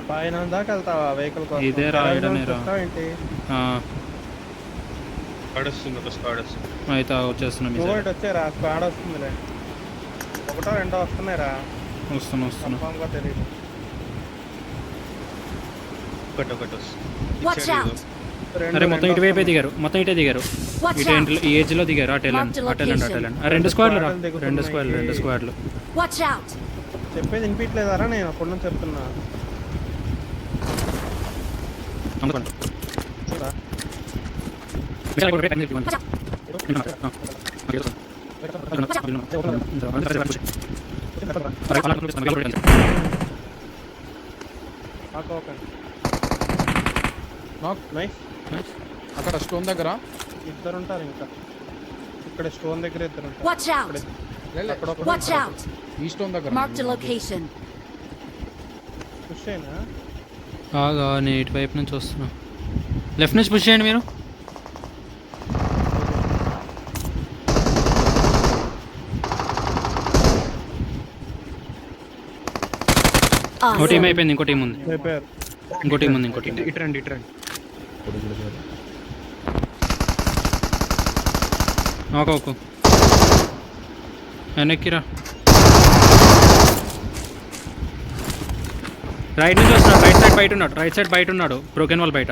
పైన దాకా వెళ్తావా వెహికల్ కోసం? ఇదే రాయడమే రా. ఏంటి అయితే వచ్చేస్తున్నాం. ఇంకోటి వచ్చారా? స్క్వాడ్ వస్తుందిలే. ఒకటో రెండో వస్తున్నాయిరా. వస్తున్నా తెలియదు. అరే మొత్తం ఇటువైపే దిగారు, మొత్తం ఇటే దిగారు. ఇటు ఈ ఏజ్ లో దిగారు. అటెలండి. రెండు స్క్వాడ్లు. చెప్పేది వినిపించలేదారా? నేను అప్పటి నుంచి చెప్తున్నా. అక్కడ స్టోన్ దగ్గర ఇద్దరు ఉంటారు. ఇంకా ఇక్కడ స్టోన్ దగ్గర ఇద్దరు ఈ స్టోన్ దగ్గర పుష్ అయినా. నేను ఇటువైపు నుంచి వస్తున్నా. లెఫ్ట్ నుంచి పుష్ చేయండి మీరు. ఇంకో టీం అయిపోయింది. ఇంకో టీం ఉంది. ఇటరండి. ఓకే వెనక్కిరా. రైట్ నుంచి వస్తున్నాడు. రైట్ సైడ్ బయట ఉన్నాడు. బ్రోకెన్ వాల్ బయట.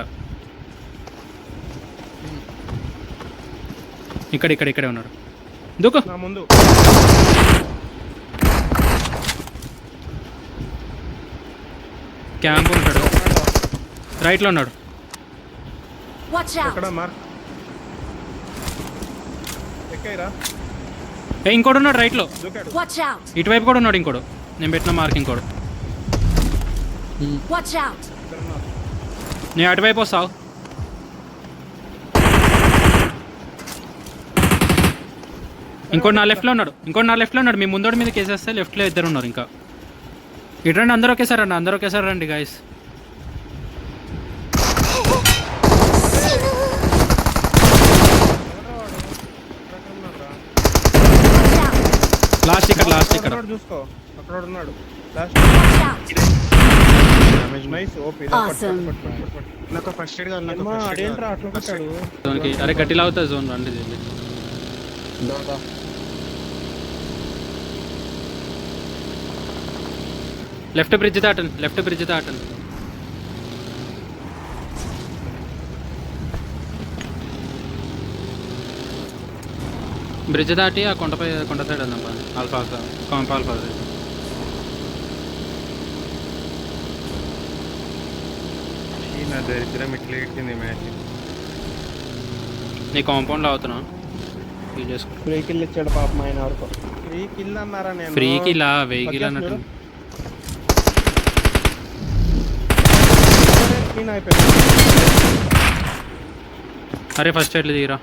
ఇక్కడే ఉన్నాడు. దూకు. ముందు క్యాంప్ ఉంటాడు. రైట్లో ఉన్నాడు. ఇంకోటి ఉన్నాడు రైట్లో. ఇటువైపు కూడా ఉన్నాడు ఇంకోడు. నేను పెట్టిన మార్క్ ఇంకోడు. నేను అటువైపు వస్తావు. ఇంకోటి నా లెఫ్ట్లో ఉన్నాడు. మీ ముందోడి మీద కేసేస్తే లెఫ్ట్లో ఇద్దరు ఉన్నారు. ఇంకా ఇటు రండి. అందరూ ఒకేసారి రండి గాయస్. లాస్ట్ ఇక్కడ చూసుకో. అక్కడ ఉన్నాడు. అరే గట్టిలా అవుతుంది జోన్. రండి. Left bridge దాటండి. బ్రిడ్జ్ దాటి ఆ కొండ సైడ్ అన్నమాట. ఆల్ఫా దరిద్రం ఇట్లా ఎట్టింది మ్యాచ్. నీ కాంపౌండ్లో అవుతున్నా. ఫ్రీ కిల్ ఇచ్చాడు పాపం ఆయన వరకు. ఫ్రీ కిల్ అన్నారా? నేను ఫ్రీ కిల్ వెహికల్ అన్నట్టు. అరే ఫస్ట్ ఎట్లా దిగిరా.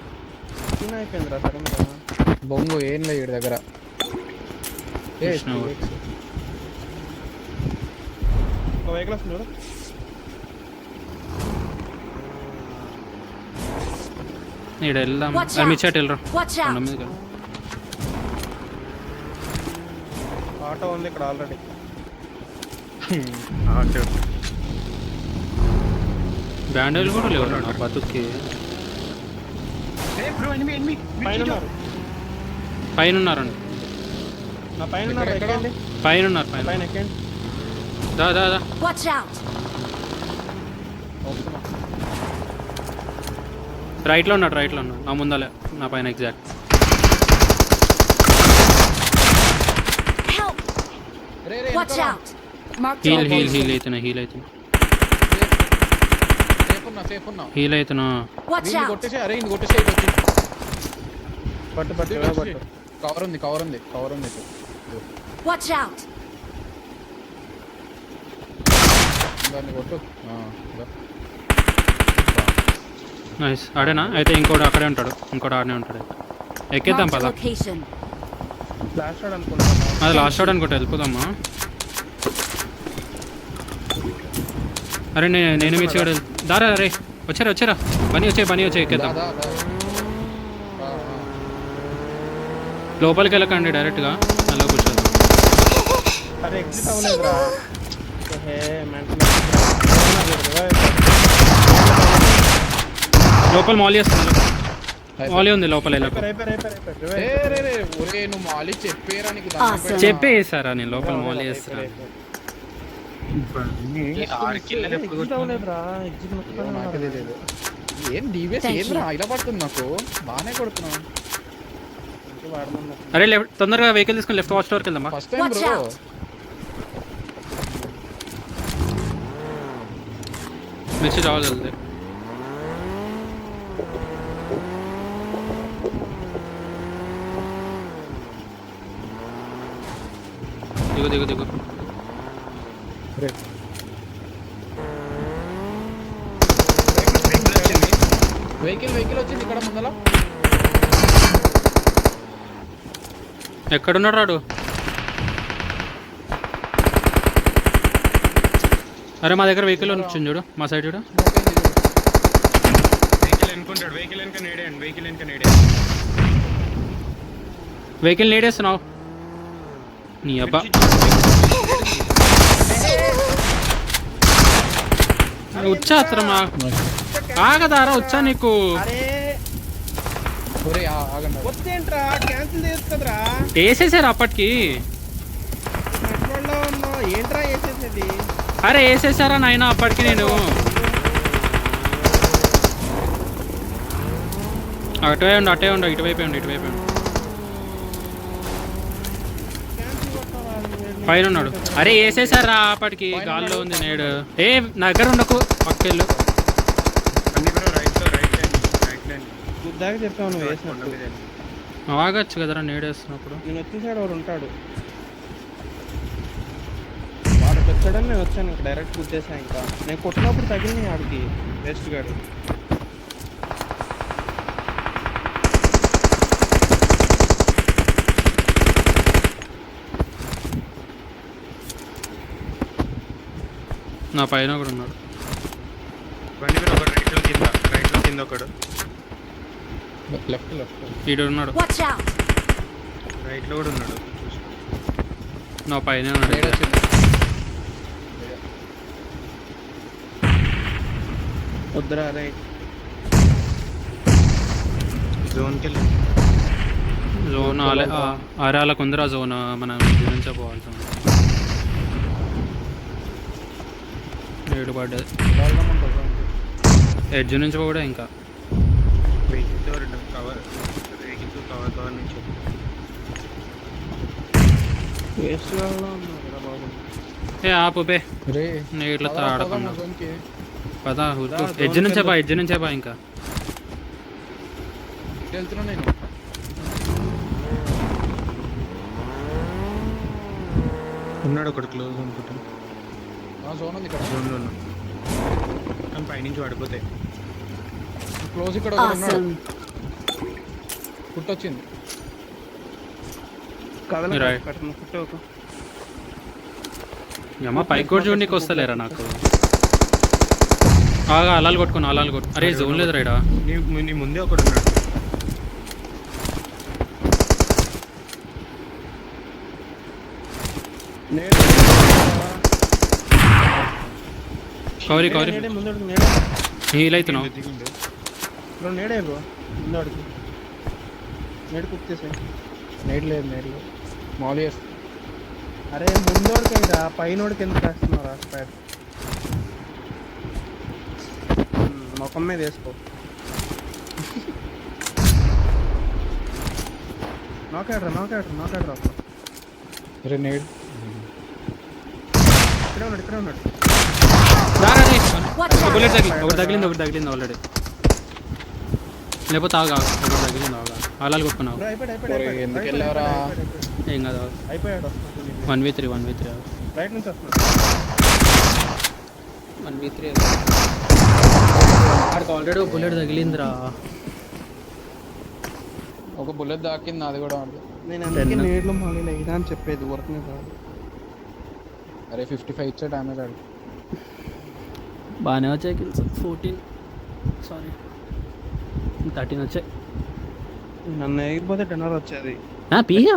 అయిపోయిందిరా సడన్ గా. బొంగు ఏం లేదు వీడి దగ్గర. వెహికల్ వస్తుంది. ఇక్కడ వెళ్దాం. మీ చెట్టు వెళ్ళరా. ఆటో ఉంది ఇక్కడ ఆల్రెడీ. బ్యాండేజ్ కూడా లేవు నా బతుక్కి. పైన ఉన్నారండి. పైన ఉన్నారు. దా రైట్లో ఉన్నాడు. నా ముందలే నా పైన ఎగ్జాక్ట్. హీల్ అవుతున్నా. కవర్ ఉంది. నైస్. ఆడేనా? అయితే ఇంకోటి అక్కడే ఉంటాడు. ఆడనే ఉంటాడు. ఎక్కేద్దాం పద. అది లాస్ట్ షాట్ అనుకుంటా. వెళ్ళిపోదామా? అరే నేను మిర్చి కూడా దారా. అరే వచ్చారా పని వచ్చాయి ఎక్కేద్దాం. లోపలికి వెళ్ళకండి, డైరెక్ట్గా అలా కూర్చోద్దాం. ఏ మెంటల్ లోపల మాలీ వస్తుంది, మాలీ ఉంది లోపల. ఒరే నువ్వు మాలి చెప్పేరా నీకు దండం Awesome. పెడతా. చెప్పేసారా నేను లోపల మాలీ వేస్తాను. నాకే తెలియదు. ఏం డివిఎస్ Thank ఏంద్రా ఇలా పడుతుంది నాకు, బాగానే కొడుతున్నా. అరే లెఫ్ట్ తొందరగా వెహికల్ తీసుకొని లెఫ్ట్ వాచ్ టవర్కి వెళ్దామా? First time Watch bro. out. మిర్చి రావాలి వెళ్తే. దిగు దిగు దిగు. వెహికల్ వచ్చింది ఇక్కడ ముందల. ఎక్కడున్నాడు రాడు? అరే మా దగ్గర వెహికల్ వచ్చింది చూడు, మా సైడ్ చూడు. వెహికల్ నీడేస్తున్నావు నీ అబ్బా. వచ్చా అత్తరమా ఆగదారా, వచ్చా నీకు? అరే ఒరే ఆగండి. వచ్చేంట్రా, క్యాన్సిల్ చేయొచ్చు కదరా. వేసేసారు అప్పటికి. మెట్రోల్లో ఉన్నావు ఏంట్రా వేసేసేది? అరే వేసేసారా నాయన అప్పటికి. నేను అటువే ఉండు, అటే ఉండు, ఇటువైపే ఉండు, ఇటువైపే ఉండు. పైన ఉన్నాడు. అరే వేసేసారా అప్పటికి, గాల్లో ఉంది నేడు. ఏ నా దగ్గర ఉండకు, పక్కెళ్ళు. దాకా చెప్పావు నువ్వు వేసినట్టు. ఆగచ్చు కదరా నేడేస్తున్నప్పుడు. నేను వచ్చిన సైడ్ వాడు ఉంటాడు, వాడు వచ్చాడని నేను వచ్చాను ఇంకా డైరెక్ట్ గుర్తేసా. ఇంకా నేను కొట్టినప్పుడు తగిలింది ఆడికి వేస్ట్ గాడు. నా పైన కూడా ఉన్నాడు. రైట్లో కింద ఒకడు, లెఫ్ట్ ఈడు ఉన్నాడు, Watch out. రైట్లో కూడా ఉన్నాడు. నా పైన ఉన్నాడు. వద్దురా రైట్ జోన్కి వెళ్ళి జోన్ అరే అలా కొందరా జోన్ మన ఇంటి నుంచే పోవాల్సి ఉంది. ఏడు పడ్డది ఎడ్జ్ నుంచి కూడా. ఇంకా వెహికల్ కవర్ నుంచి వేస్ట్ గాడులో ఉన్నాడు బాబు. ఏ ఆపు పే, రే నీళ్ళతో ఆడకుండా జోన్కి. పదా ఊరుకో. ఎడ్జ్ నుంచే బా, ఎడ్జ్ నుంచే బా. ఇంకా వెళ్తున్నా నేను. ఉన్నాడు ఒకడు క్లోజ్ అనుకుంటాను. జోన్ ఉంది ఇక్కడ. జోన్లో ఉన్నాడు కానీ పైనుంచి పడిపోతాయి. క్లోజ్ ఇక్కడ ఒకడు ఉన్నాడు. Awesome. పుట్టొచ్చింది. కదల Right. కట్టను కుట్టవకు. అమ్మ పైకి కూడా చూడడానికి వస్తలేరా నాకు. ఆగా అలాలు కొట్టుకున్నా, అలాలు కొట్టు. అరే జోన్ లేదు రైడా. నీ ముందే ఒకడు ఉన్నాడు. కవరీ కవరీ నేడే ముందడుగు నేడే. నీళ్ళైతున్నావు. దిగుండు. ఇప్పుడు నేడే బ్రో ముందడుగు. నేడు కుక్ చేసే. నేట్ లేదు మాలి వేస్తా. అరే ముందోడికి రా, పైనోడికి ఎందుకు వేస్తున్నారా స్పైడ్? ముఖం మీద వేసుకో. నాకాడరా. రే నేట్ ఇక్కడే ఉన్నాడు. బుల్లెట్ తగిలింది, ఒకటి తగిలింది ఆల్రెడీ. లేకపోతే ఆగా ఒకటి తగిలింది. ఆగా అలాలు కొట్టుకున్నావు. బ్రో అయిపోయాడు. ఎందుకు వెళ్ళావురా? ఏం కదా, అయిపోయాడు. 1v3 రైట్ నుంచి వస్తున్నాడు. 1v3 already bullet తగిలిందిరా. ఒక బుల్లెట్ దాకింది అది కూడా ఉంది. నేను అందుకే నేడ్లో మళ్ళీ లేదా అని చెప్పేది వర్క్నే కాదు. అరే 55 ఇచ్చే డ్యామేజ్ ఆడు. బాగానే వచ్చాయి కిల్స్. 14 సారీ 13 వచ్చాయి. నన్ను ఎగిరిపోతే డిన్నర్ వచ్చేది. పీగా